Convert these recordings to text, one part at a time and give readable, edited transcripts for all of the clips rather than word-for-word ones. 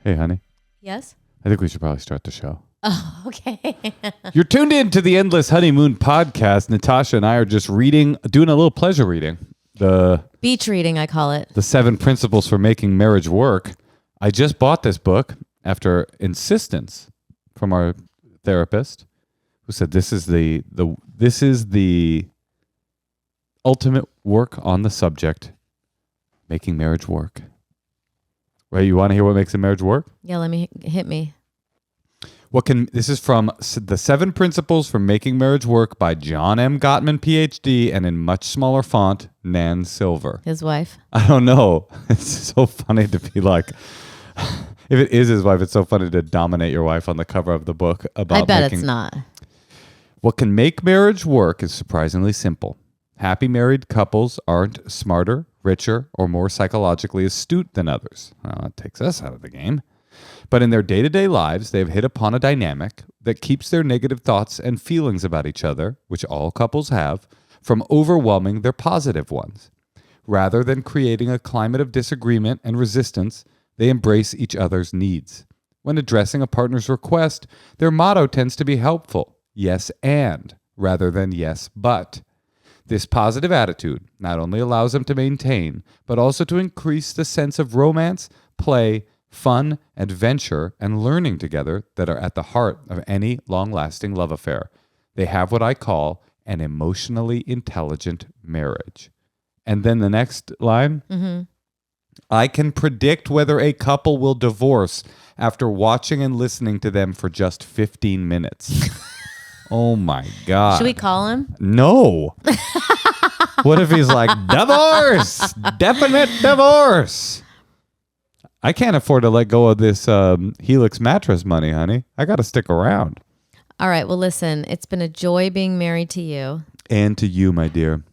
Hey, honey. Yes? I think we should probably start the show. Oh, okay. You're tuned in to the Endless Honeymoon Podcast. Natasha and I are just doing a little pleasure reading. Beach reading, I call it. The 7 Principles for Making Marriage Work. I just bought this book after insistence from our therapist, who said this is the ultimate work on the subject, making marriage work. Right? You want to hear what makes a marriage work? Yeah, hit me. This is from The 7 Principles for Making Marriage Work by John M. Gottman, PhD, and in much smaller font, Nan Silver. His wife. I don't know. It's so funny to be like, if it is his wife, it's so funny to dominate your wife on the cover of the book. I bet it's not. What can make marriage work is surprisingly simple. Happy married couples aren't smarter, richer, or more psychologically astute than others. Well, that takes us out of the game. But in their day-to-day lives, they've hit upon a dynamic that keeps their negative thoughts and feelings about each other, which all couples have, from overwhelming their positive ones. Rather than creating a climate of disagreement and resistance, they embrace each other's needs. When addressing a partner's request, their motto tends to be helpful, yes and, rather than yes but. This positive attitude not only allows them to maintain, but also to increase the sense of romance, play, fun, adventure, and learning together that are at the heart of any long-lasting love affair. They have what I call an emotionally intelligent marriage. And then the next line, I can predict whether a couple will divorce after watching and listening to them for just 15 minutes. Oh my God. Should we call him? No. What if he's like, divorce, definite divorce? I can't afford to let go of this Helix mattress money, honey. I got to stick around. All right. Well, listen, it's been a joy being married to you. And to you, my dear.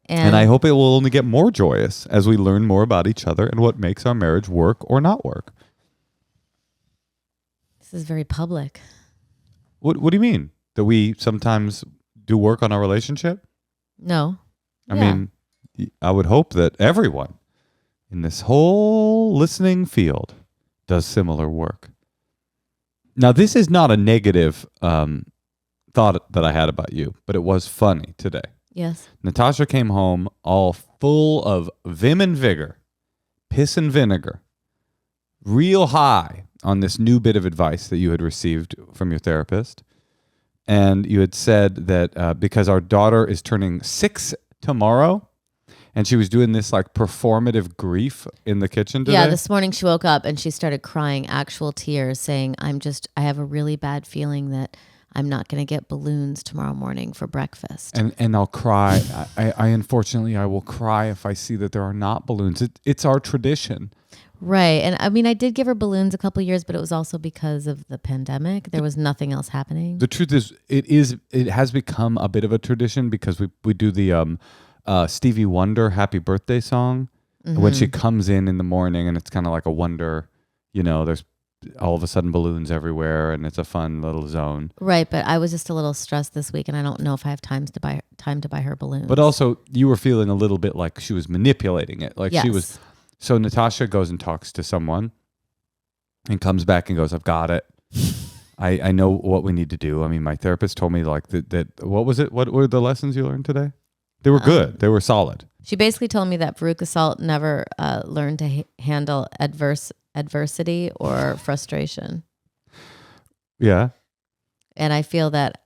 And I hope it will only get more joyous as we learn more about each other and what makes our marriage work or not work. This is very public. What do you mean? That we sometimes do work on our relationship? No. I mean, I would hope that everyone in this whole listening field does similar work. Now, this is not a negative thought that I had about you, but it was funny today. Yes. Natasha came home all full of vim and vigor, piss and vinegar, real high on this new bit of advice that you had received from your therapist. And you had said that because our daughter is turning 6 tomorrow, and she was doing this like performative grief in the kitchen today. Yeah, this morning she woke up and she started crying actual tears, saying, I have a really bad feeling that I'm not going to get balloons tomorrow morning for breakfast. And I'll cry. I unfortunately, I will cry if I see that there are not balloons. It's our tradition. Right. And I mean, I did give her balloons a couple years, but it was also because of the pandemic. There was nothing else happening. The truth is, it has become a bit of a tradition because we do the Stevie Wonder Happy Birthday song when she comes in the morning, and it's kind of like a wonder, there's all of a sudden balloons everywhere and it's a fun little zone. Right. But I was just a little stressed this week and I don't know if I have time to buy her balloons. But also you were feeling a little bit like she was manipulating it. Like yes. She was. So Natasha goes and talks to someone and comes back and goes, I've got it. I know what we need to do. I mean, my therapist told me like that. What was it? What were the lessons you learned today? They were good. They were solid. She basically told me that Veruca Salt never learned to handle adversity or frustration. Yeah. And I feel that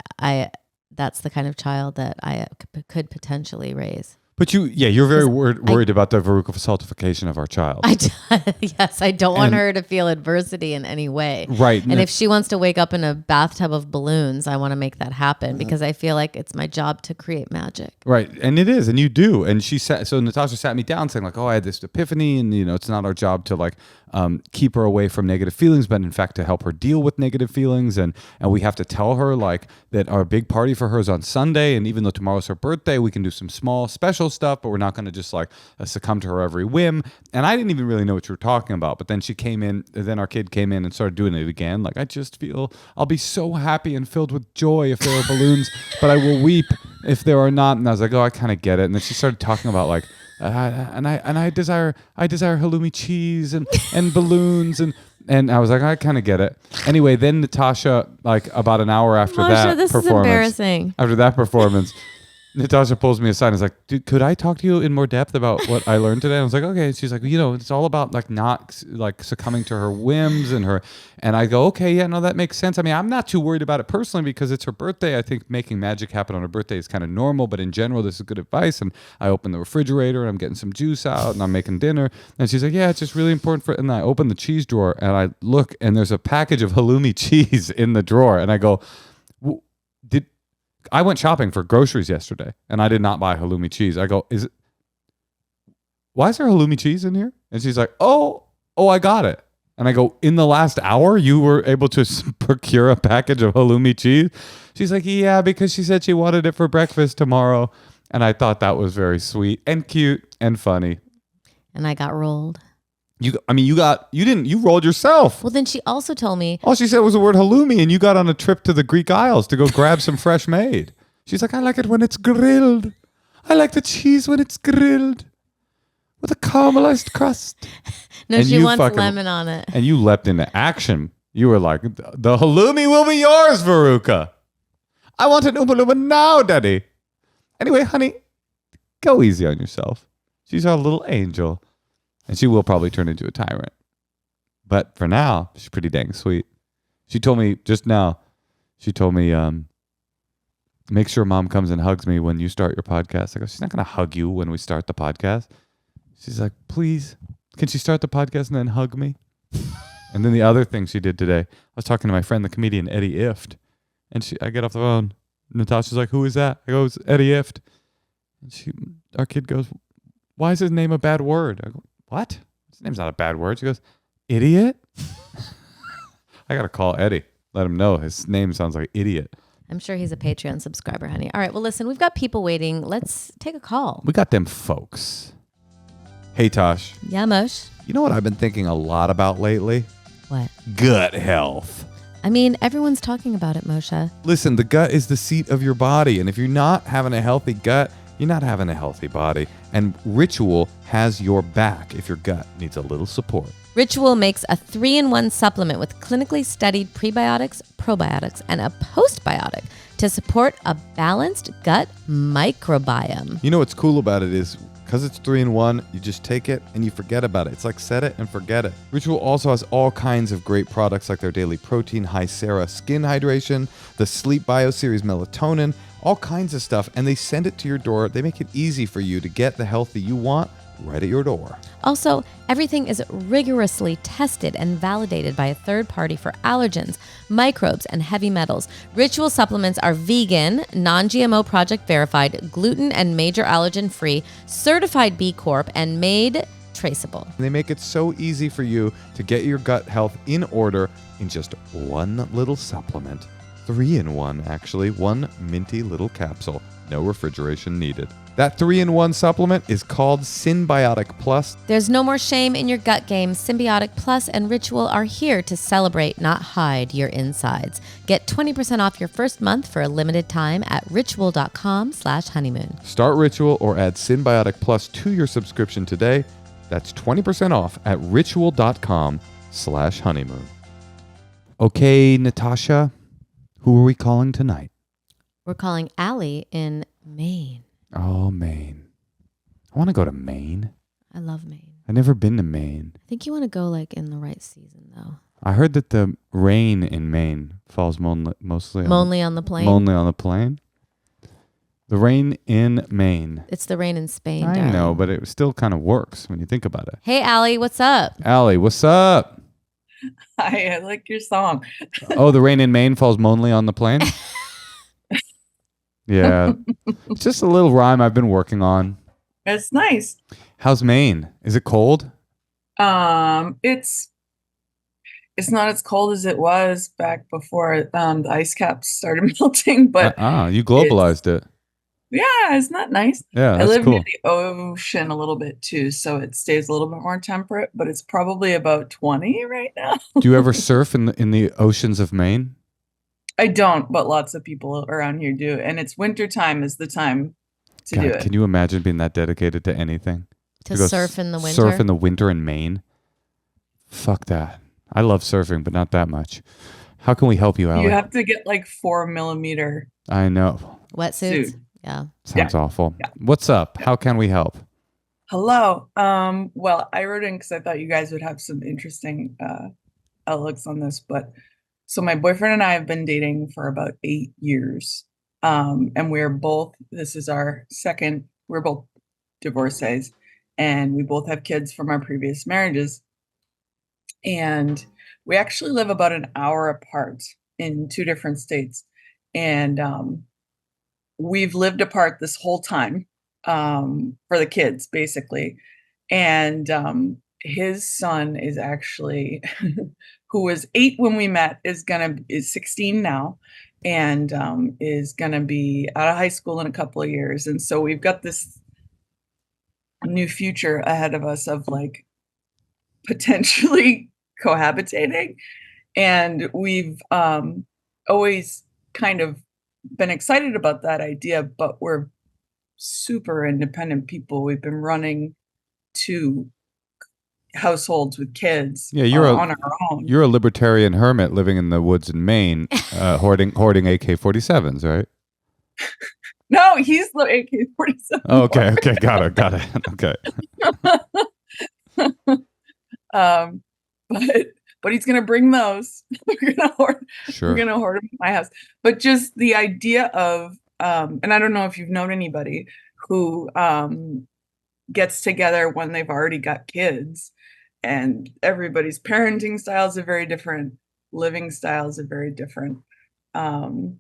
that's the kind of child that I could potentially raise. But you're very worried about the Veruca Saltification of our child. Yes, I don't want her to feel adversity in any way. Right. And if she wants to wake up in a bathtub of balloons, I want to make that happen because I feel like it's my job to create magic. Right. And it is. And you do. And so Natasha sat me down saying like, I had this epiphany and, it's not our job to like keep her away from negative feelings, but in fact to help her deal with negative feelings. And we have to tell her like that our big party for her is on Sunday. And even though tomorrow's her birthday, we can do some small special stuff, but we're not going to just like succumb to her every whim. And I didn't even really know what you were talking about. But then then our kid came in and started doing it again. Like, I just feel I'll be so happy and filled with joy if there are balloons, but I will weep if there are not. And I was like, I kind of get it. And then she started talking about like I desire halloumi cheese and balloons and I was like, I kind of get it. Anyway, then Natasha, like about an hour after Moshe, this is embarrassing. after that performance, Natasha pulls me aside and is like, "Dude, could I talk to you in more depth about what I learned today?" I was like, "Okay." She's like, it's all about like not like succumbing to her whims and I go, "Okay, yeah, no, that makes sense." I mean, I'm not too worried about it personally because it's her birthday. I think making magic happen on her birthday is kind of normal, but in general, this is good advice. And I open the refrigerator and I'm getting some juice out and I'm making dinner. And she's like, "Yeah, it's just really important for." And I open the cheese drawer and I look and there's a package of halloumi cheese in the drawer, and I go, I went shopping for groceries yesterday and I did not buy halloumi cheese. I go, why is there halloumi cheese in here? And she's like, oh, I got it. And I go, in the last hour, you were able to procure a package of halloumi cheese? She's like, yeah, because she said she wanted it for breakfast tomorrow. And I thought that was very sweet and cute and funny. And I got rolled. You rolled yourself. Well, then she also told me. All she said was the word halloumi, and you got on a trip to the Greek Isles to go grab some fresh made. She's like, I like it when it's grilled. I like the cheese when it's grilled with a caramelized crust. No, and she wants lemon on it. And you leapt into action. You were like, the halloumi will be yours, Veruca. I want an Oompa Loompa now, Daddy. Anyway, honey, go easy on yourself. She's our little angel. And she will probably turn into a tyrant. But for now, she's pretty dang sweet. She told me just now, make sure Mom comes and hugs me when you start your podcast. I go, she's not going to hug you when we start the podcast. She's like, please, can she start the podcast and then hug me? And then the other thing she did today, I was talking to my friend, the comedian Eddie Ift. And I get off the phone. Natasha's like, who is that? I go, it's Eddie Ift. And our kid goes, why is his name a bad word? I go, what? His name's not a bad word. She goes, idiot? I got to call Eddie. Let him know. His name sounds like idiot. I'm sure he's a Patreon subscriber, honey. All right, well, listen, we've got people waiting. Let's take a call. We got them folks. Hey, Tosh. Yeah, Moshe. You know what I've been thinking a lot about lately? What? Gut health. I mean, everyone's talking about it, Moshe. Listen, the gut is the seat of your body. And if you're not having a healthy gut, you're not having a healthy body. And Ritual has your back if your gut needs a little support. Ritual makes a 3-in-1 supplement with clinically studied prebiotics, probiotics, and a postbiotic to support a balanced gut microbiome. You know what's cool about it is because it's 3-in-1, you just take it and you forget about it. It's like set it and forget it. Ritual also has all kinds of great products like their daily protein, High Sera skin hydration, the Sleep Bio Series melatonin, all kinds of stuff, and they send it to your door. They make it easy for you to get the health that you want right at your door. Also, everything is rigorously tested and validated by a third party for allergens, microbes, and heavy metals. Ritual supplements are vegan, non-GMO project verified, gluten and major allergen free, certified B Corp, and made traceable. They make it so easy for you to get your gut health in order in just one little supplement. 3-in-1, actually. One minty little capsule. No refrigeration needed. That 3-in-1 supplement is called Synbiotic Plus. There's no more shame in your gut game. Symbiotic Plus and Ritual are here to celebrate, not hide your insides. Get 20% off your first month for a limited time at ritual.com/honeymoon. Start Ritual or add Synbiotic Plus to your subscription today. That's 20% off at ritual.com/honeymoon. Okay, Natasha, who are we calling tonight? We're calling Allie in Maine. Oh, Maine. I want to go to Maine. I love Maine. I've never been to Maine. I think you want to go like in the right season, though. I heard that the rain in Maine falls mostly on the plain. Only on the plain. The rain in Maine. It's the rain in Spain. I darling. know, but it still kind of works when you think about it. Hey, Allie, what's up? Allie, what's up? Hi, I like your song. Oh, the rain in Maine falls only on the plain? Yeah. It's just a little rhyme I've been working on. It's nice. How's Maine? Is it cold? It's not as cold as it was back before the ice caps started melting, but you globalized it. Yeah, isn't that nice? Yeah, I that's live cool. near the ocean a little bit too, so it stays a little bit more temperate, but it's probably about 20 right now. Do you ever surf in the oceans of Maine? I don't, but lots of people around here do, and it's winter time is the time to do it. Can you imagine being that dedicated to anything? To surf in the winter? Surf in the winter in Maine? Fuck that. I love surfing, but not that much. How can we help you, Allie? You have to get like 4mm I know. Wetsuits? suit. Yeah. Sounds awful. Yeah. What's up? How can we help? Hello. Well, I wrote in because I thought you guys would have some interesting outlooks on this, but so my boyfriend and I have been dating for about 8 years. And we're both, this is our second, we're both divorcees, and we both have kids from our previous marriages. And we actually live about an hour apart in 2 different states. And we've lived apart this whole time for the kids, basically. And his son is actually, who was 8 when we met, is 16 now, and is gonna be out of high school in a couple of years. And so we've got this new future ahead of us of like potentially cohabitating. And we've always kind of been excited about that idea, but we're super independent people. We've been running 2 households with kids Yeah, you're on our own. You're a libertarian hermit living in the woods in Maine, hoarding AK-47s, right? No, he's the AK-47. Oh, okay, got it. Okay. But he's gonna bring those. We're gonna hoard them in my house. But just the idea of and I don't know if you've known anybody who gets together when they've already got kids, and everybody's parenting styles are very different, living styles are very different, and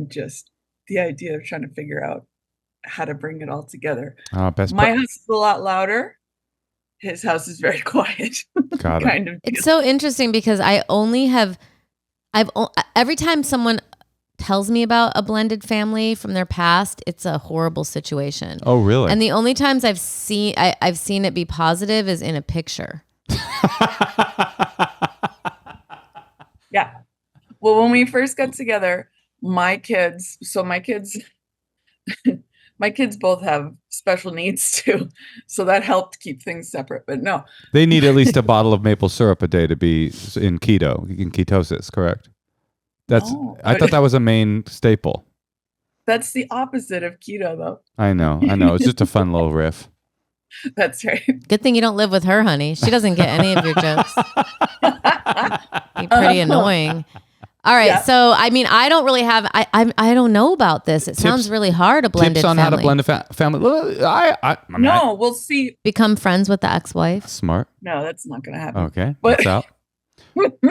just the idea of trying to figure out how to bring it all together. My house is a lot louder. His house is very quiet. Got it. Kind of. It's so interesting because every time someone tells me about a blended family from their past, it's a horrible situation. Oh, really? And the only times I've seen it be positive is in a picture. Yeah. Well, when we first got together, my kids both have special needs too. So that helped keep things separate. But no. They need at least a bottle of maple syrup a day to be in ketosis, correct? I thought that was a main staple. That's the opposite of keto, though. I know. It's just a fun little riff. That's right. Good thing you don't live with her, honey. She doesn't get any of your jokes. Be pretty annoying. All right. Yeah. So, I mean, I don't really have, I don't know about this. It sounds really hard, a blended family. Tips on how to blend a family. No, we'll see. Become friends with the ex-wife. Smart. No, that's not going to happen. Okay. What's out?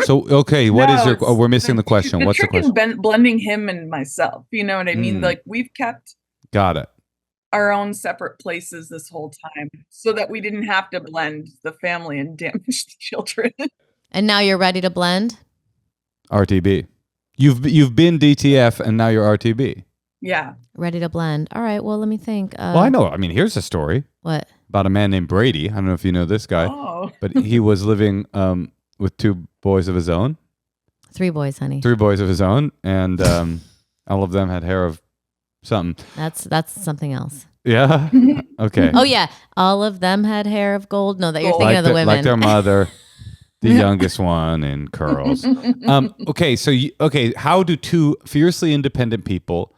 So, okay. We're missing the question. What's the question? Blending him and myself. You know what I mean? Like we've kept. Got it. Our own separate places this whole time so that we didn't have to blend the family and damage the children. And now you're ready to blend? RTB. You've been DTF and now you're RTB. Yeah. Ready to blend. All right. Well, let me think. Well, I know. I mean, here's a story. What? About a man named Brady. I don't know if you know this guy. Oh. But he was living with 2 boys of his own. 3 boys, honey. 3 boys of his own. And all of them had hair of something. That's something else. Yeah? Okay. Oh, yeah. All of them had hair of gold. No, that you're thinking of the women. Like their mother. The youngest one in curls. Okay, so how do 2 fiercely independent people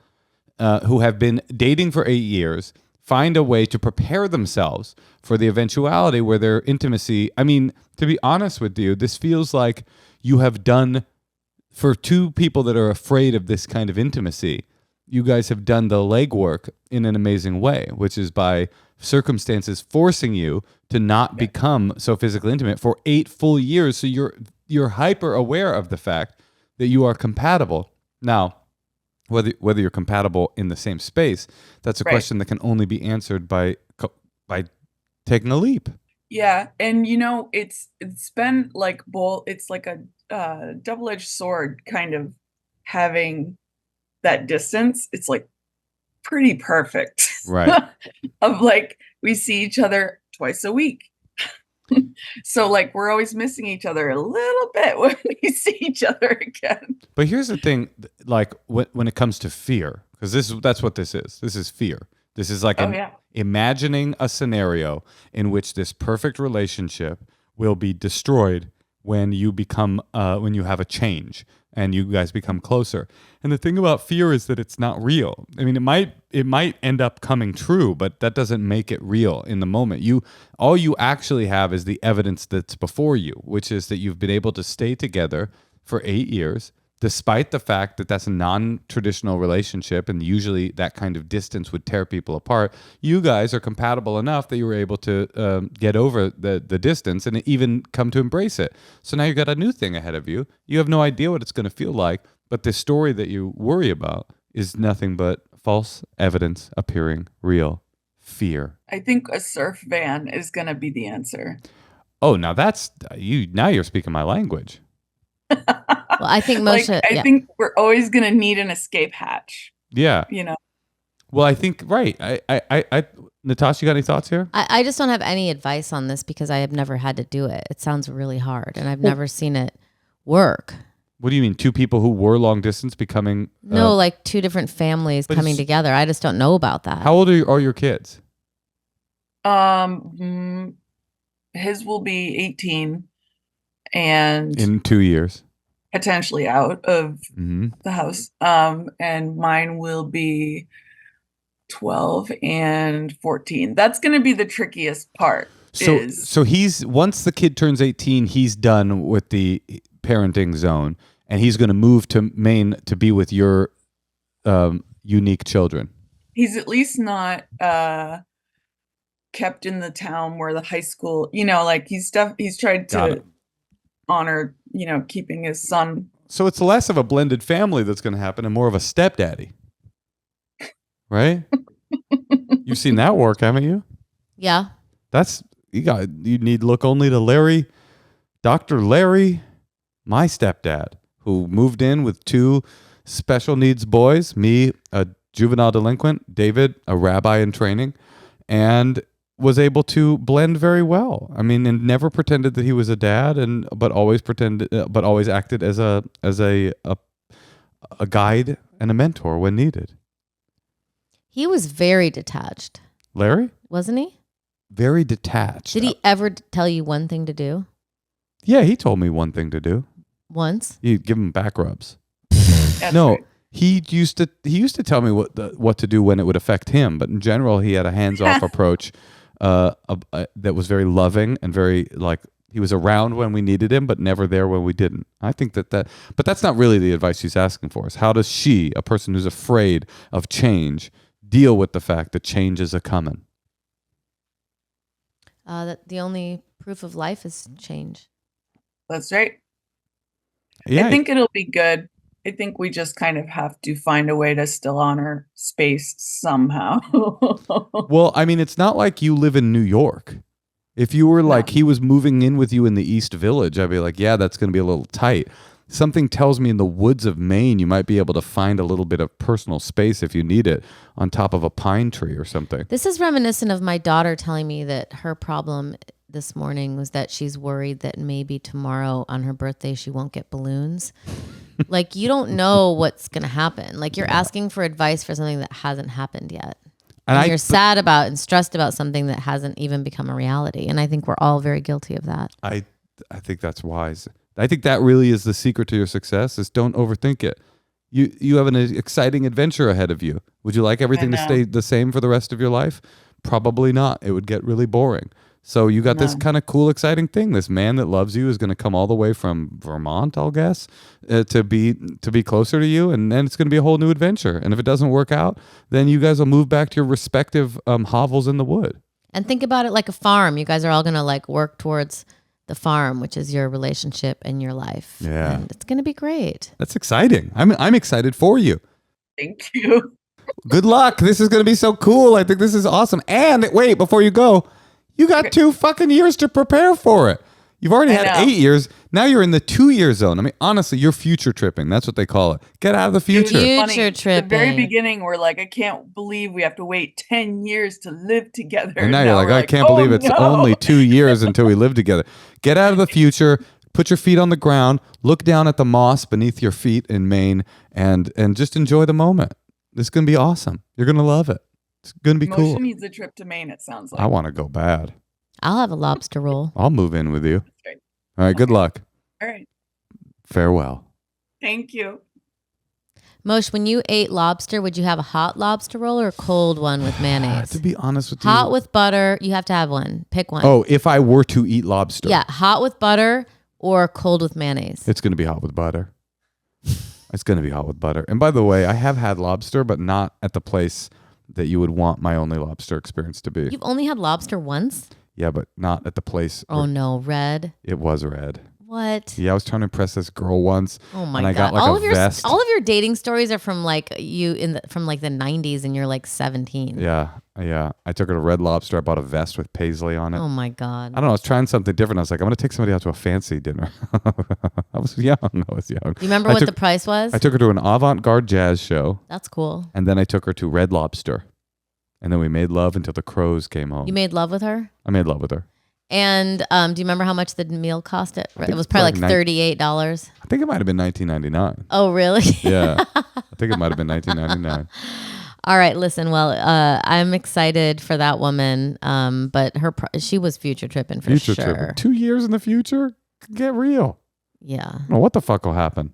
who have been dating for 8 years find a way to prepare themselves for the eventuality where their intimacy, I mean, to be honest with you, this feels like you have done, for 2 people that are afraid of this kind of intimacy, you guys have done the legwork in an amazing way, which is by circumstances forcing you to not become so physically intimate for 8 full years. So you're hyper aware of the fact that you are compatible. Now, whether you're compatible in the same space, that's a question that can only be answered by taking a leap. Yeah, and it's been like both. It's like a double-edged sword, kind of having that distance. It's like pretty perfect, right? Of like we see each other twice a week. So like we're always missing each other a little bit when we see each other again. But here's the thing, like when it comes to fear, because that's what this is. This is fear. This is like Oh, yeah. imagining a scenario in which this perfect relationship will be destroyed when you have a change and you guys become closer. And the thing about fear is that it's not real. I mean, it might end up coming true, but that doesn't make it real in the moment. All you actually have is the evidence that's before you, which is that you've been able to stay together for 8 years, despite the fact that that's a non-traditional relationship, and usually that kind of distance would tear people apart. You guys are compatible enough that you were able to get over the distance and even come to embrace it. So now you've got a new thing ahead of you. You have no idea what it's going to feel like, but this story that you worry about is nothing but false evidence appearing real. Fear. I think a surf van is going to be the answer. Oh, now that's you. Now you're speaking my language. Well, I think Moshe. I think we're always going to need an escape hatch. Yeah. You know. Well, I think right. Natasha, you got any thoughts here? I just don't have any advice on this because I have never had to do it. It sounds really hard, and I've never seen it work. What do you mean? Two people who were long distance becoming? No, like two different families coming together. I just don't know about that. How old are your kids? His will be 18, and in 2 years, potentially out of the house. And mine will be 12 and 14. That's going to be the trickiest part. So he's once the kid turns 18, he's done with the parenting zone, and he's going to move to Maine to be with your unique children. He's at least not kept in the town where the high school, like he's tried to honor, keeping his son. So it's less of a blended family that's going to happen and more of a stepdaddy, right? You've seen that work, haven't you? Yeah. You need look only to Dr. Larry, my stepdad, who moved in with two special needs boys, me, a juvenile delinquent, David, a rabbi in training, and was able to blend very well. I mean, and never pretended that he was a dad, but always acted as a guide and a mentor when needed. He was very detached. Larry? Wasn't he? Very detached. Did he ever tell you one thing to do? Yeah, he told me one thing to do. Once? You give him back rubs. No, right. He used to tell me what to do when it would affect him, but in general, he had a hands-off approach that was very loving and very he was around when we needed him, but never there when we didn't. I think but that's not really the advice she's asking for. Is how does she, a person who's afraid of change, deal with the fact that change is a coming? That the only proof of life is change. That's right. Yeah. I think it'll be good. I think we just kind of have to find a way to still honor space somehow. Well, I mean, it's not like you live in New York. If you were he was moving in with you in the East Village, I'd be like, yeah, that's going to be a little tight. Something tells me in the woods of Maine, you might be able to find a little bit of personal space if you need it on top of a pine tree or something. This is reminiscent of my daughter telling me that her problem this morning was that she's worried that maybe tomorrow on her birthday she won't get balloons. You don't know what's going to happen. You're asking for advice for something that hasn't happened yet. And you're sad about and stressed about something that hasn't even become a reality. And I think we're all very guilty of that. I think that's wise. I think that really is the secret to your success is don't overthink it. You have an exciting adventure ahead of you. Would you like everything to stay the same for the rest of your life? Probably not. It would get really boring. So you got this kind of cool, exciting thing. This man that loves you is going to come all the way from Vermont, I'll guess, to be closer to you, and then it's going to be a whole new adventure. And if it doesn't work out, then you guys will move back to your respective hovels in the wood. And think about it like a farm. You guys are all going to work towards the farm, which is your relationship and your life. Yeah, and it's going to be great. That's exciting. I'm excited for you. Thank you. Good luck. This is going to be so cool. I think this is awesome. And wait, before you go. You got 2 fucking years to prepare for it. You've already had 8 years. Now you're in the 2-year zone. I mean, honestly, you're future tripping. That's what they call it. Get out of the future. Future tripping. At the very beginning, we're like, I can't believe we have to wait 10 years to live together. And now you're like, I can't believe it's only 2 years until we live together. Get out of the future. Put your feet on the ground. Look down at the moss beneath your feet in Maine and just enjoy the moment. This is going to be awesome. You're going to love it. It's going to be cool. Moshe needs a trip to Maine, it sounds like. I want to go bad. I'll have a lobster roll. I'll move in with you. That's great. All right, good luck. All right. Farewell. Thank you. Moshe, when you ate lobster, would you have a hot lobster roll or a cold one with mayonnaise? To be honest with you. Hot with butter. You have to have one. Pick one. Oh, if I were to eat lobster. Yeah, hot with butter or cold with mayonnaise. It's going to be hot with butter. It's going to be hot with butter. And by the way, I have had lobster, but not at the place that you would want my only lobster experience to be. You've only had lobster once? Yeah, but not at the place. Oh, no. Red? It was red. What? Yeah, I was trying to impress this girl once. Oh my and I God. got like a vest. All of your dating stories are from like from like the 90s and you're like 17. Yeah. I took her to Red Lobster. I bought a vest with paisley on it. Oh my God. I don't know. I was trying something different. I was like, I'm going to take somebody out to a fancy dinner. I was young. You remember what the price was? I took her to an avant-garde jazz show. That's cool. And then I took her to Red Lobster. And then we made love until the crows came home. You made love with her? I made love with her. And do you remember how much the meal cost? It was probably like $38. I think it might have been $19.99. Oh, really? Yeah. I think it might have been $19.99. All right. Listen, well, I'm excited for that woman, but she was future tripping for sure. Tripping. 2 years in the future? Get real. Yeah. I don't know what the fuck will happen.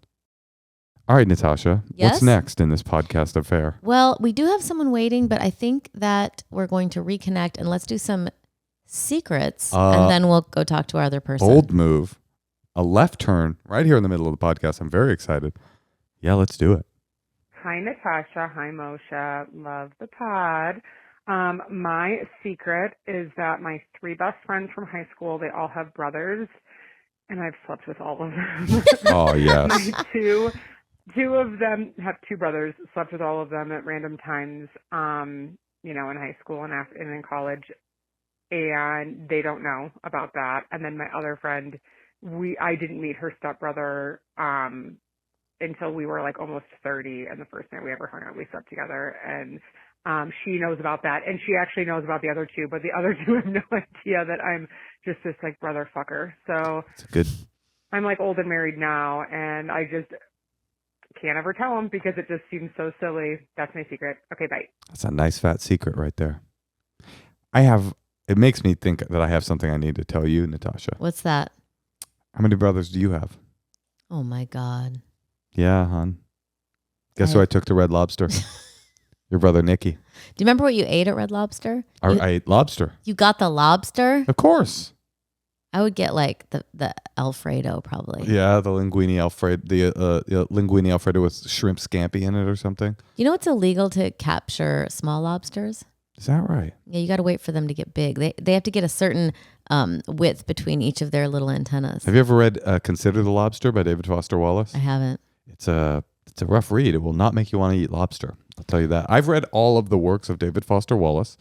All right, Natasha. Yes? What's next in this podcast affair? Well, we do have someone waiting, but I think that we're going to reconnect and let's do some secrets and then we'll go talk to our other person. Bold move. A left turn right here in the middle of the podcast. I'm very excited. Yeah, let's do it. Hi, Natasha. Hi, Moshe. Love the pod. My secret is that my 3 best friends from high school, they all have brothers, and I've slept with all of them. Oh, yes. My two of them have 2 brothers, slept with all of them at random times, in high school and in college. And they don't know about that. And then my other friend, I didn't meet her stepbrother until we were like almost 30. And the first night we ever hung out, we slept together. And she knows about that. And she actually knows about the other 2. But the other 2 have no idea that I'm just this like brother fucker. So it's good. I'm like old and married now. And I just can't ever tell them because it just seems so silly. That's my secret. Okay, bye. That's a nice fat secret right there. It makes me think that I have something I need to tell you, Natasha. What's that? How many brothers do you have? Oh my God. Yeah, hon. Guess who I took to Red Lobster? Your brother, Nicky. Do you remember what you ate at Red Lobster? I ate lobster. You got the lobster? Of course. I would get like the Alfredo probably. Yeah, the linguine Alfredo, the linguine Alfredo with shrimp scampi in it or something. You know it's illegal to capture small lobsters? Is that right? Yeah, you got to wait for them to get big. They have to get a certain width between each of their little antennas. Have you ever read Consider the Lobster by David Foster Wallace? I haven't. It's a rough read. It will not make you want to eat lobster. I'll tell you that. I've read all of the works of David Foster Wallace.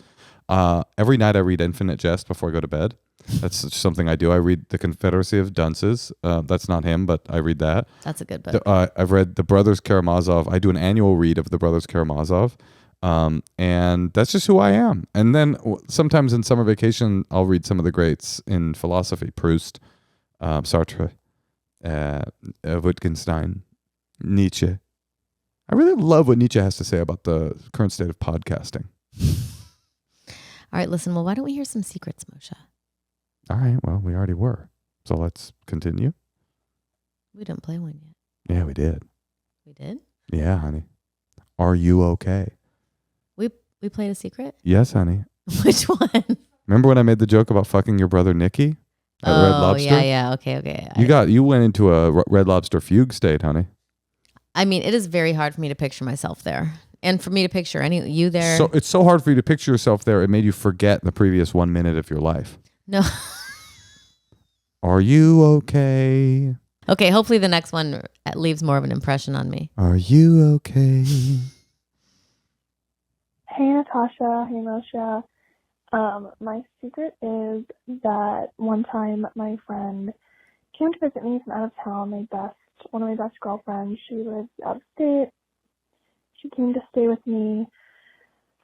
Every night I read Infinite Jest before I go to bed. That's something I do. I read The Confederacy of Dunces. That's not him, but I read that. That's a good book. I've read The Brothers Karamazov. I do an annual read of The Brothers Karamazov. And that's just who I am. And then sometimes in summer vacation, I'll read some of the greats in philosophy: Proust, Sartre, Wittgenstein, Nietzsche. I really love what Nietzsche has to say about the current state of podcasting. All right, listen. Well, why don't we hear some secrets, Moshe? All right. Well, we already were. So let's continue. We didn't play one yet. Yeah, we did. We did? Yeah, honey. Are you okay? We played a secret? Yes, honey. Which one? Remember when I made the joke about fucking your brother Nicky at Red Lobster? Yeah. Okay. You went into a Red Lobster fugue state, honey. I mean, it is very hard for me to picture myself there. And for me to picture you there. So it's so hard for you to picture yourself there. It made you forget the previous 1 minute of your life. No. Are you okay? Okay, hopefully the next one leaves more of an impression on me. Are you okay? Hey, Natasha. Hey, Moshe. My secret is that one time my friend came to visit me from out of town. One of my best girlfriends. She lives out of state. She came to stay with me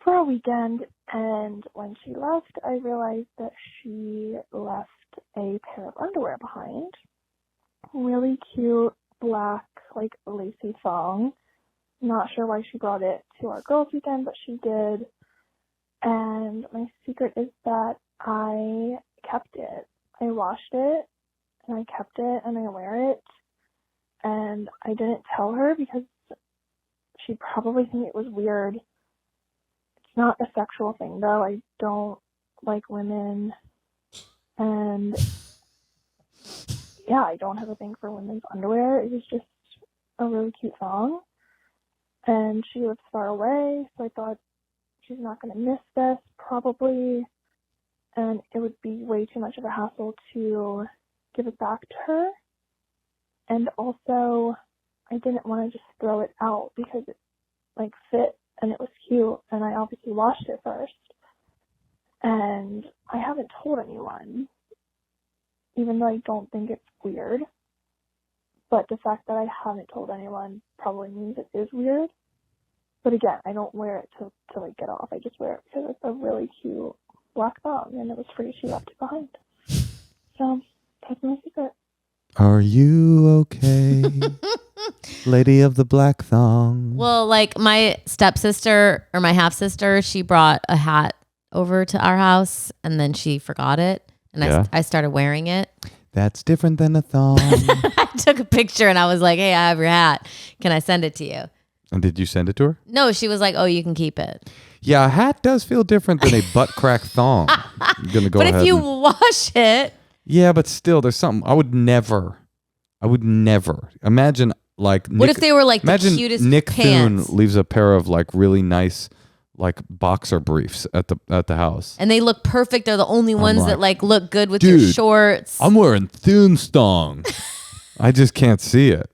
for a weekend, and when she left, I realized that she left a pair of underwear behind. Really cute, black, like lacy thong. Not sure why she brought it to our girls' weekend, but she did. And my secret is that I kept it. I washed it and I kept it and I wear it. And I didn't tell her because she'd probably think it was weird. It's not a sexual thing though. I don't like women. And yeah, I don't have a thing for women's underwear. It was just a really cute thong. And she lives far away, so I thought she's not going to miss this probably. And it would be way too much of a hassle to give it back to her. And also, I didn't want to just throw it out because it like fit and it was cute. And I obviously washed it first. And I haven't told anyone, even though I don't think it's weird. But the fact that I haven't told anyone probably means it is weird. But again, I don't wear it to like get off. I just wear it because it's a really cute black thong and it was free. She left it behind. So that's my secret. Are you okay, lady of the black thong? Well, like my stepsister or my half sister, she brought a hat over to our house and then she forgot it. And I started wearing it. That's different than a thong. I took a picture and I was like, hey, I have your hat. Can I send it to you? And did you send it to her? No, she was like, oh, you can keep it. Yeah, a hat does feel different than a butt crack thong. I'm gonna go but ahead if you and... wash it. Yeah, but still, there's something. I would never imagine like. What if they were like the cutest Nick pants? Thune leaves a pair of like really nice like boxer briefs at the house, and they look perfect. They're the only ones that like look good with dude, your shorts. I'm wearing Thune's thong. I just can't see it.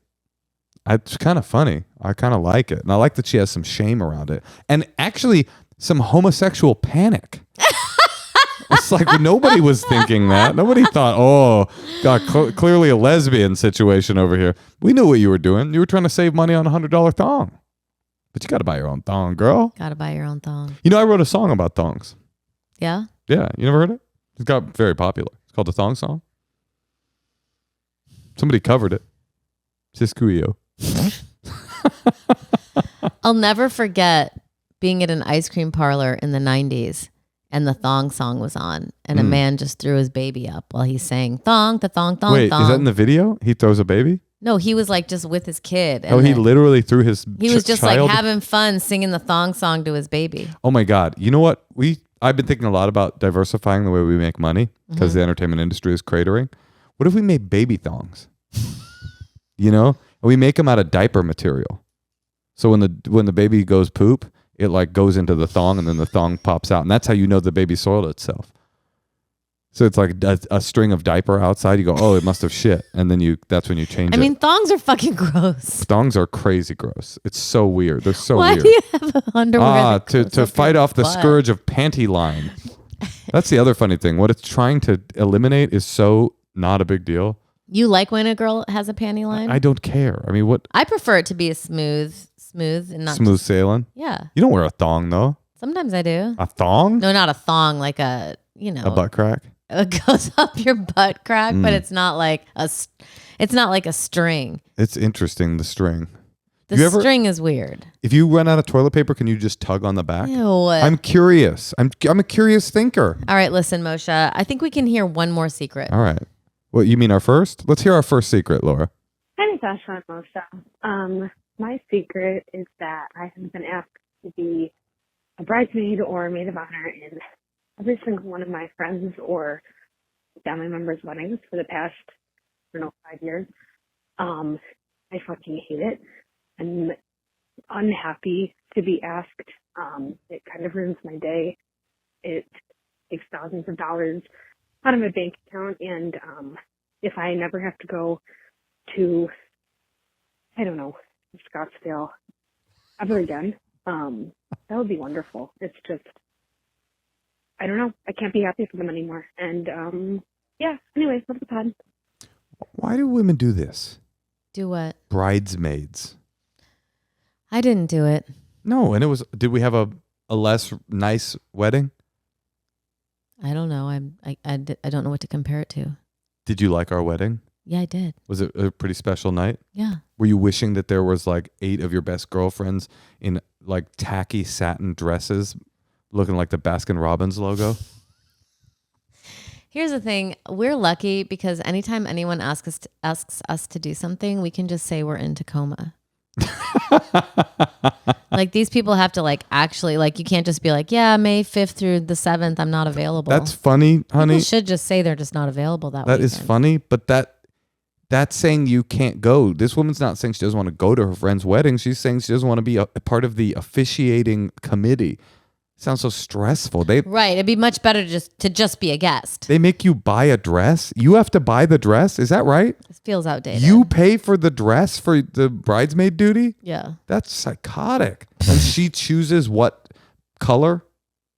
It's kind of funny. I kind of like it, and I like that she has some shame around it, and actually some homosexual panic. It's like nobody was thinking that. Nobody thought, oh, God, clearly a lesbian situation over here. We knew what you were doing. You were trying to save money on a $100 thong. But you got to buy your own thong, girl. Got to buy your own thong. You know, I wrote a song about thongs. Yeah? Yeah. You never heard it? It got very popular. It's called The Thong Song. Somebody covered it. Siskuyo. I'll never forget being at an ice cream parlor in the 90s and the thong song was on and a man just threw his baby up while he's saying thong, the thong, thong, Wait, thong. is that in the video? He throws a baby? No, he was like just with his kid. And he literally threw his He was just child? like having fun singing the thong song to his baby. Oh my God. You know what? I've been thinking a lot about diversifying the way we make money because the entertainment industry is cratering. What if we made baby thongs? You know? And we make them out of diaper material. So when the baby goes poop, it like goes into the thong and then the thong pops out. And that's how you know the baby soiled itself. So it's like a string of diaper outside. You go, oh, it must have shit. And then that's when you change it. I mean, thongs are fucking gross. Thongs are crazy gross. It's so weird. They're so Why weird. do you have underwear? To fight off the scourge of panty line. That's the other funny thing. What it's trying to eliminate is so not a big deal. You like when a girl has a panty line? I don't care. I mean, what? I prefer it to be a smooth and not smooth sailing. Yeah. You don't wear a thong though. Sometimes I do. A thong? No, not a thong. Like a butt crack. It goes up your butt crack, but it's not like a string. It's interesting. The string. The string is weird. If you run out of toilet paper, can you just tug on the back? Ew. I'm curious. I'm a curious thinker. All right, listen, Moshe. I think we can hear one more secret. All right. What, you mean our first? Let's hear our first secret, Laura. Hi, Natasha and Moshe. My secret is that I have been asked to be a bridesmaid or maid of honor in every single one of my friends or family members' weddings for the past, 5 years. I fucking hate it. I'm unhappy to be asked. It kind of ruins my day. It takes thousands of dollars out of my bank account, and if I never have to go to, Scottsdale ever again, that would be wonderful. It's just, I don't know. I can't be happy for them anymore. And anyways, love the pod. Why do women do this? Do what? Bridesmaids. I didn't do it. No, and did we have a less nice wedding? I don't know. I don't know what to compare it to. Did you like our wedding? Yeah, I did. Was it a pretty special night? Yeah. Were you wishing that there was like 8 of your best girlfriends in like tacky satin dresses, looking like the Baskin Robbins logo. Here's the thing. We're lucky because anytime anyone asks us to do something, we can just say we're in Tacoma. Like these people have to like actually like you can't just be like, yeah, May 5th through the 7th, I'm not available. That's funny, honey. People should just say they're just not available that That weekend. is funny, but that's saying you can't go. This woman's not saying she doesn't want to go to her friend's wedding. She's saying she doesn't want to be a part of the officiating committee. Sounds so stressful. Right. It'd be much better to just be a guest. They make you buy a dress. You have to buy the dress. Is that right? It feels outdated. You pay for the dress for the bridesmaid duty? Yeah. That's psychotic. And she chooses what color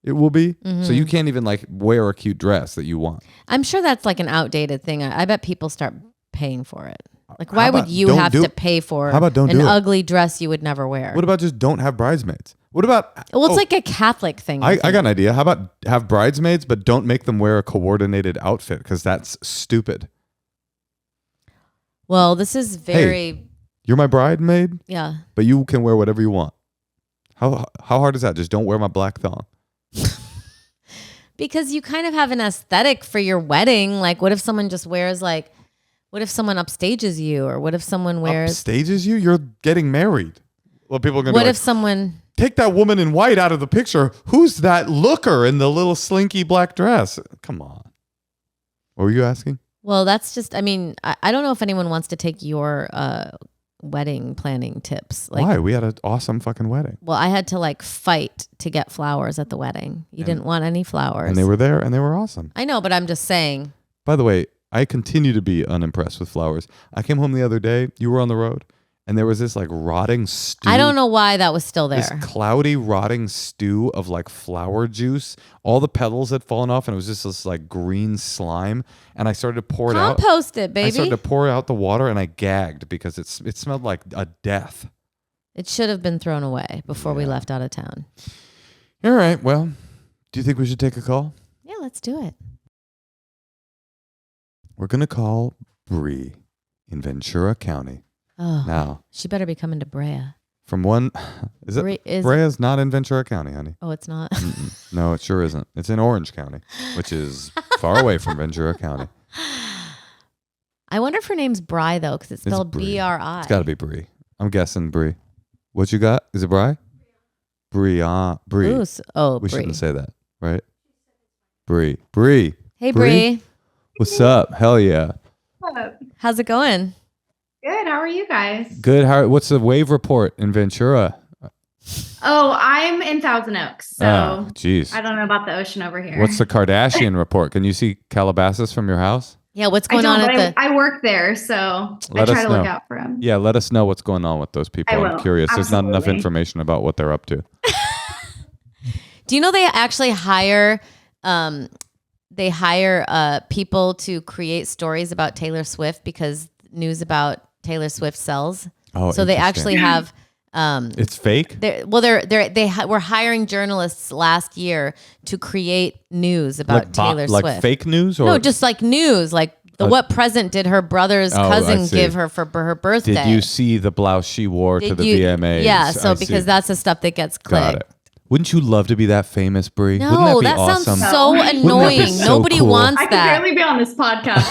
it will be. Mm-hmm. So you can't even like wear a cute dress that you want. I'm sure that's like an outdated thing. I bet people start paying for it. Like, How why would about you don't have do to it? pay for How about don't an do it? ugly dress you would never wear? What about just don't have bridesmaids? What about... Well, it's like a Catholic thing. I got an idea. How about have bridesmaids, but don't make them wear a coordinated outfit because that's stupid. Well, this is very... You're my bridesmaid, Yeah. but you can wear whatever you want. How hard is that? Just don't wear my black thong. Because you kind of have an aesthetic for your wedding. Like, what if someone just wears like... What if someone upstages you? Or what if someone wears... Upstages you? You're getting married. Well, people are going to What be if like, someone... take that woman in white out of the picture. Who's that looker in the little slinky black dress? Come on. What were you asking? Well, that's just... I mean, I don't know if anyone wants to take your wedding planning tips. Like, Why? We had an awesome fucking wedding. Well, I had to like fight to get flowers at the wedding. You didn't want any flowers. And they were there and they were awesome. I know, but I'm just saying. By the way, I continue to be unimpressed with flowers. I came home the other day. You were on the road. And there was this like rotting stew. I don't know why that was still there. This cloudy, rotting stew of like flower juice. All the petals had fallen off and it was just this like green slime. And I started to pour it out. Compost it, baby. I started to pour out the water and I gagged because it smelled like a death. It should have been thrown away before we left out of town. All right. Well, do you think we should take a call? Yeah, let's do it. We're going to call Bree in Ventura County. Oh, Now, she better be coming to Brea. from one, is it? Brea's not in Ventura County, honey. Oh, it's not. No, it sure isn't. It's in Orange County, which is far away from Ventura County. I wonder if her name's Bri though, because it's spelled Bree. B-R-I. It's got to be Bree. I'm guessing Bree. What you got? Is it Bri? Bree. Bree. Ooh, We Bri. shouldn't say that, right? Bree. Bree. Hey, Bri. What's up? Hell yeah. How's it going? Good. How are you guys? Good. What's the wave report in Ventura? Oh, I'm in Thousand Oaks, so Oh, jeez. I don't know about the ocean over here. What's the Kardashian report? Can you see Calabasas from your house? Yeah, what's I going don't, on but at the... I work there, so Let I us try to look know. out for them. Yeah, let us know what's going on with those people. I I'm will. curious. There's not enough Absolutely. information about what they're up to. Do you know they actually hire people to create stories about Taylor Swift because news about Taylor Swift sells? Oh, So they interesting. actually have It's fake? they were hiring journalists last year to create news about Taylor Swift. Like fake news? Or No, just like news, like what present did her brother's Oh, I cousin see. give her for her birthday? Did you see the blouse she wore to Did the you- VMAs? Yeah, so I because see. that's the stuff that gets clicked. Got it. Wouldn't you love to be that famous, Brie? No, Wouldn't that that be sounds awesome? so Wouldn't that be annoying. so Nobody cool? wants I can that. barely be on this podcast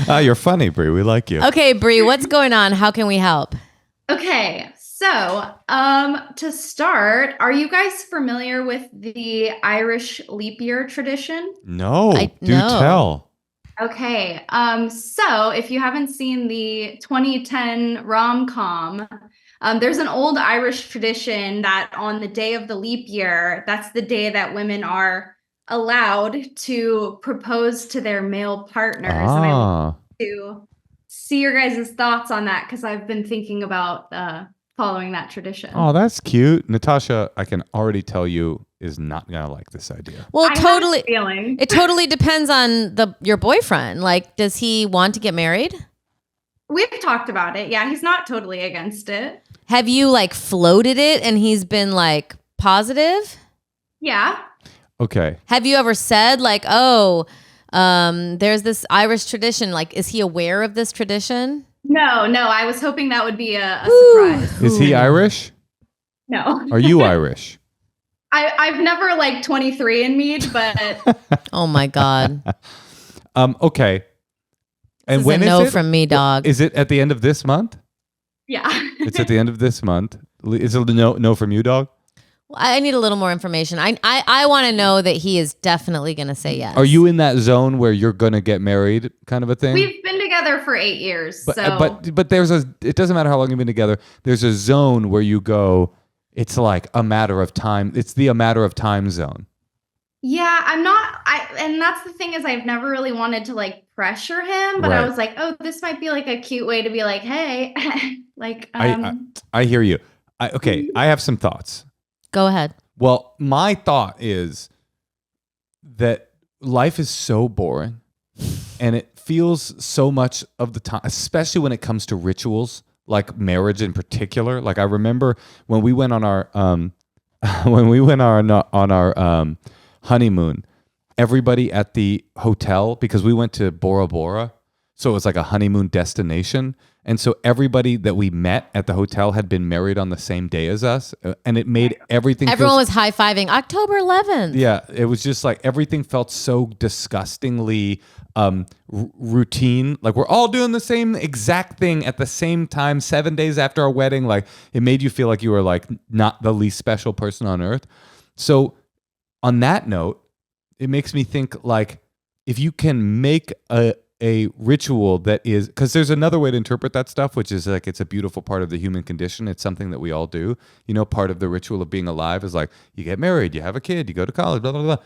without. You're funny, Brie. We like you. Okay, Bree, what's going on? How can we help? Okay, so to start, are you guys familiar with the Irish leap year tradition? No, do no. tell. Okay, so if you haven't seen the 2010 rom-com, there's an old Irish tradition that on the day of the leap year, that's the day that women are allowed to propose to their male partners. And I want to see your guys' thoughts on that because I've been thinking about following that tradition. Oh, that's cute. Natasha, I can already tell you, is not going to like this idea. Well, I have totally. a feeling. It totally depends on your boyfriend. Like, does he want to get married? We've talked about it. Yeah, he's not totally against it. Have you like floated it and he's been like positive? Yeah. Okay. Have you ever said like, oh, there's this Irish tradition. Like, is he aware of this tradition? No, I was hoping that would be a surprise. Is he Irish? No. Are you Irish? I've never like 23 in me, but Oh my God. Okay. And This is when a is no it? from me, dog. Is it at the end of this month? yeah. It's at the end of this month. Is it a no from you, dog? Well, I need a little more information. I want to know that he is definitely going to say yes. Are you in that zone where you're gonna get married, kind of a thing? We've been together for 8 years. But So but there's it doesn't matter how long you've been together. There's a zone where you go. It's like a matter of time. It's a matter of time zone. yeah, and that's the thing is I've never really wanted to like pressure him, but I Right. was like, oh, this might be like a cute way to be like, hey, like, I hear you. I have some thoughts. Go ahead. Well, my thought is that life is so boring and it feels so much of the time, especially when it comes to rituals, like marriage in particular. Like I remember when we went on our honeymoon, everybody at the hotel, because we went to Bora Bora, so it was like a honeymoon destination. And so everybody that we met at the hotel had been married on the same day as us. And it made everything Everyone was high-fiving October 11th. Yeah, it was just like everything felt so disgustingly routine. Like we're all doing the same exact thing at the same time, 7 days after our wedding. Like it made you feel like you were like not the least special person on earth. So on that note, it makes me think like if you can make a ritual that is, because there's another way to interpret that stuff, which is like it's a beautiful part of the human condition. It's something that we all do. You know, part of the ritual of being alive is like you get married, you have a kid, you go to college, blah, blah, blah.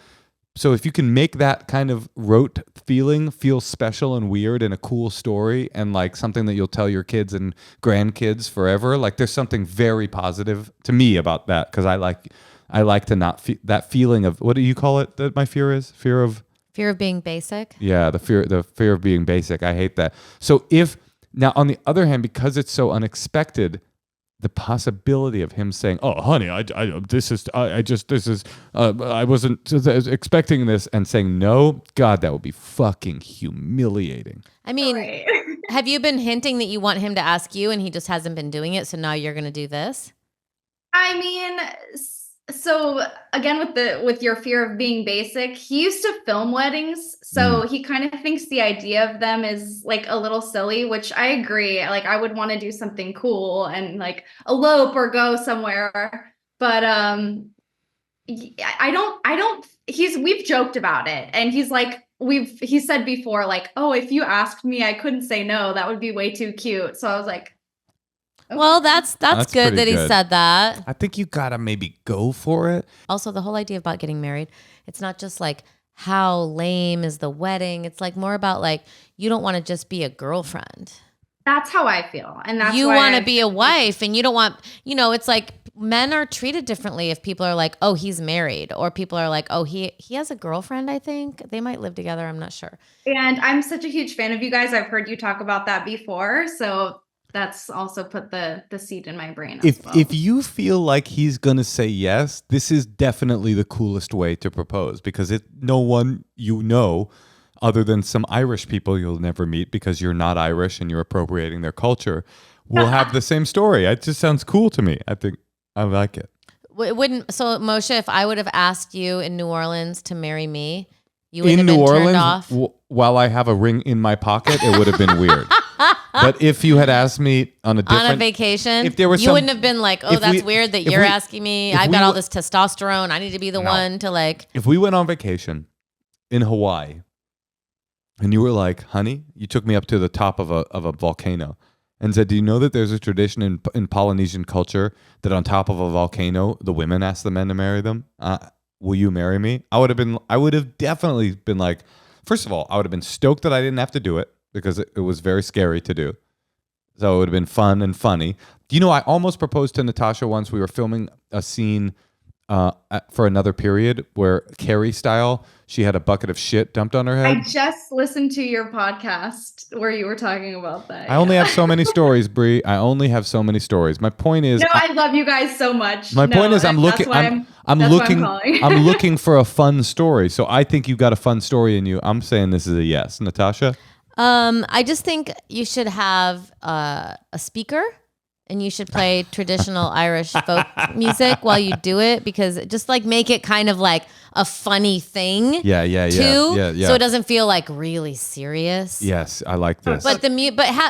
So if you can make that kind of rote feeling feel special and weird and a cool story and like something that you'll tell your kids and grandkids forever, like there's something very positive to me about that, because I like to not that feeling of, what do you call it that my fear is? Fear of being basic. Yeah, the fear of being basic. I hate that. So if now on the other hand, because it's so unexpected, the possibility of him saying, "Oh, honey, I wasn't expecting this," and saying no, God, that would be fucking humiliating. I mean, Right. have you been hinting that you want him to ask you and he just hasn't been doing it, so now you're going to do this? I mean, so again with your fear of being basic, he used to film weddings, so he kind of thinks the idea of them is like a little silly, which I agree. Like I would want to do something cool and like elope or go somewhere, but we've joked about it, and he's like he said before like, oh, if you asked me, I couldn't say no, that would be way too cute. So I was like, well, that's good that he said that. I think you gotta maybe go for it. Also, the whole idea about getting married, it's not just like how lame is the wedding. It's like more about like you don't want to just be a girlfriend. That's how I feel, and that's you why want to be a wife, and you don't want. It's like men are treated differently if people are like, oh, he's married, or people are like, oh, he has a girlfriend. I think they might live together. I'm not sure. And I'm such a huge fan of you guys. I've heard you talk about that before, so. That's also put the seed in my brain as well. If you feel like he's gonna say yes, this is definitely the coolest way to propose, because no one other than some Irish people you'll never meet because you're not Irish and you're appropriating their culture will have the same story. It just sounds cool to me. I think I like it. So Moshe, if I would have asked you in New Orleans to marry me, you wouldn't in have New been Orleans, turned off? While I have a ring in my pocket, it would have been weird. But if you had asked me on a vacation, if there was you wouldn't have been like, oh, that's weird that you're asking me. I've got all this testosterone. I need to be the one to like. If we went on vacation in Hawaii and you were like, honey, you took me up to the top of a volcano and said, do you know that there's a tradition in Polynesian culture that on top of a volcano, the women ask the men to marry them? Will you marry me? I would have definitely been like, first of all, I would have been stoked that I didn't have to do it, because it was very scary to do. So it would have been fun and funny. Do you know, I almost proposed to Natasha once. We were filming a scene for another period where Carrie style, she had a bucket of shit dumped on her head. I just listened to your podcast where you were talking about that. I only have so many stories, Brie. I only have so many stories. My point is, no, I love you guys so much. My point is, I'm looking for a fun story. So I think you got a fun story in you. I'm saying this is a yes. Natasha? I just think you should have a speaker And you should play traditional Irish folk music while you do it, because just like make it kind of like a funny thing. Yeah. So it doesn't feel like really serious. Yes, I like this. But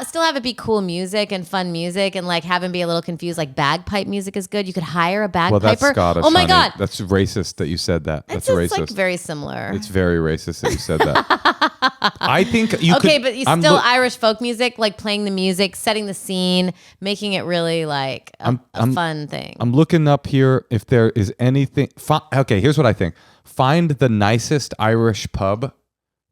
still have it be cool music and fun music, and like have him be a little confused. Like bagpipe music is good. You could hire a bagpiper. Well, that's Scottish. Oh my honey. God, That's racist that you said that. That's it's racist. like very similar. It's very racist that you said that. I think you could. Okay, but it's still Irish folk music, like playing the music, setting the scene, making it really like a fun thing. I'm looking up here if there is anything. Okay, here's what I think. Find the nicest Irish pub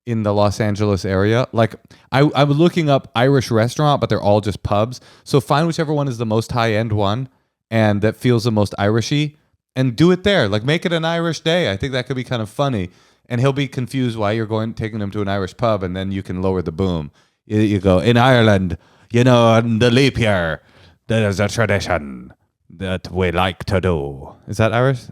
in the Los Angeles area. Like I'm looking up Irish restaurant, but they're all just pubs. So find whichever one is the most high end one and that feels the most Irishy, and do it there. Like make it an Irish day. I think that could be kind of funny. And he'll be confused why you're taking him to an Irish pub, and then you can lower the boom. You go, in Ireland, on the leap year, there's a tradition that we like to do. Is that Irish?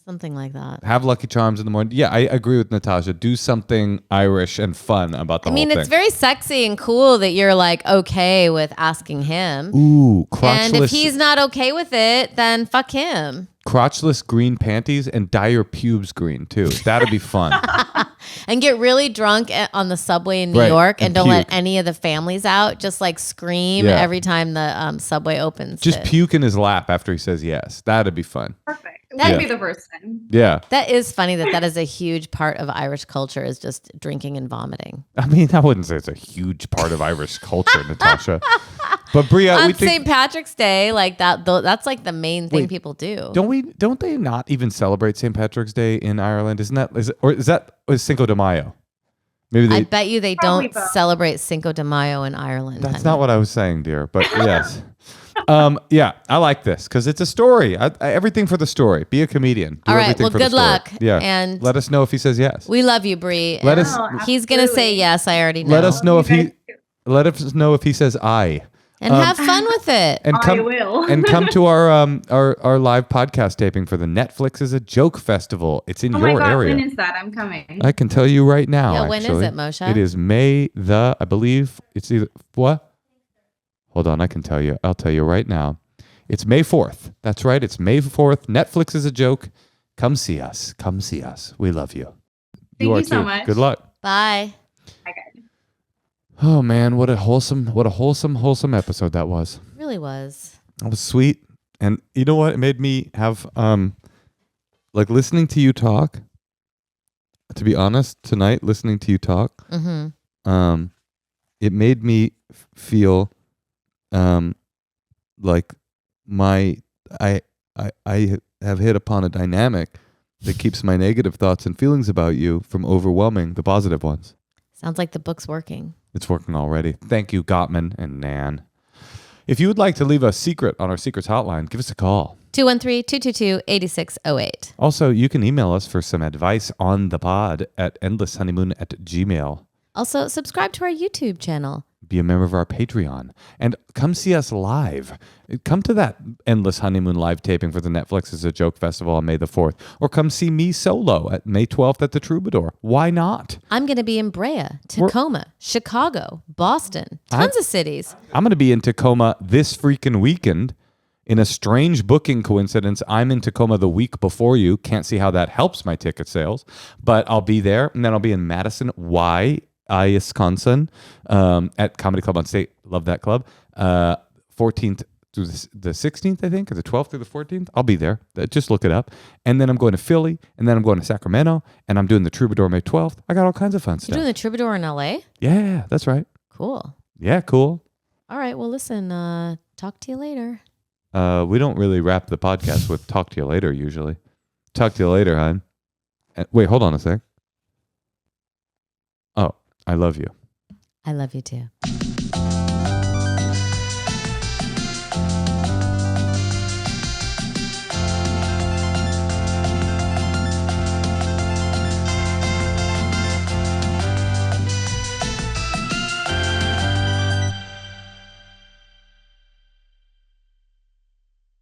Something like that. Have Lucky Charms in the morning. Yeah, I agree with Natasha. Do something Irish and fun about the whole thing. It's very sexy and cool that you're like okay with asking him. Ooh, crotchless. And if he's not okay with it, then fuck him. Crotchless green panties and dye your pubes green too. That'd be fun. And get really drunk on the subway in New York and don't let any of the families out. Just like scream every time the subway opens. Just puke in his lap after he says yes. That'd be fun. Perfect. That'd be the first thing. Yeah. That is funny that is a huge part of Irish culture, is just drinking and vomiting. I mean, I wouldn't say it's a huge part of Irish culture, Natasha. But Bria, on St. Patrick's Day, like that's like the main thing people do. Don't they not even celebrate St. Patrick's Day in Ireland? Is Cinco de Mayo? Maybe I bet you they don't celebrate Cinco de Mayo in Ireland. That's not what I was saying, dear. But yes. Yeah, I like this because it's a story. Everything for the story. Be a comedian. Do all right. Well, good luck. Yeah. And let us know if he says yes. We love you, Bree. He's gonna say yes. I already know. Let us know if he says I. And have fun with it. And I will. And come to our live podcast taping for the Netflix is a Joke Festival. It's in your area. When is that? I'm coming. I can tell you right now. Yeah, when is it, Moshe? It is May I believe it's either what? Hold on, I can tell you. I'll tell you right now. It's May 4th. That's right. It's May 4th. Netflix is a joke. Come see us. Come see us. We love you. Thank you so much. Good luck. Bye. Oh man, what a wholesome episode that was. It really was. That was sweet. And you know what? It made me have like listening to you talk. To be honest, tonight listening to you talk, it made me feel like I have hit upon a dynamic that keeps my negative thoughts and feelings about you from overwhelming the positive ones. Sounds like the book's working. It's working already. Thank you, Gottman and Nan. If you would like to leave a secret on our secrets hotline, give us a call. 213-222-8608. Also, you can email us for some advice on the pod at endlesshoneymoon@gmail.com. Also, subscribe to our YouTube channel. Be a member of our Patreon. And come see us live. Come to that Endless Honeymoon live taping for the Netflix is a Joke Festival on May the 4th. Or come see me solo at May 12th at the Troubadour. Why not? I'm going to be in Brea, Tacoma, Chicago, Boston. Tons of cities. I'm going to be in Tacoma this freaking weekend. In a strange booking coincidence, I'm in Tacoma the week before you. Can't see how that helps my ticket sales. But I'll be there. And then I'll be in Madison, Wisconsin, at Comedy Club on State. Love that club. 14th through the 16th, I think, or the 12th through the 14th. I'll be there. Just look it up. And then I'm going to Philly, and then I'm going to Sacramento, and I'm doing the Troubadour May 12th. I got all kinds of fun stuff. You're doing the Troubadour in LA? Yeah, that's right. Cool. Yeah, cool. All right. Well, listen, talk to you later. We don't really wrap the podcast with talk to you later, usually. Talk to you later, hon. Wait, hold on a sec. Oh, I love you. I love you too.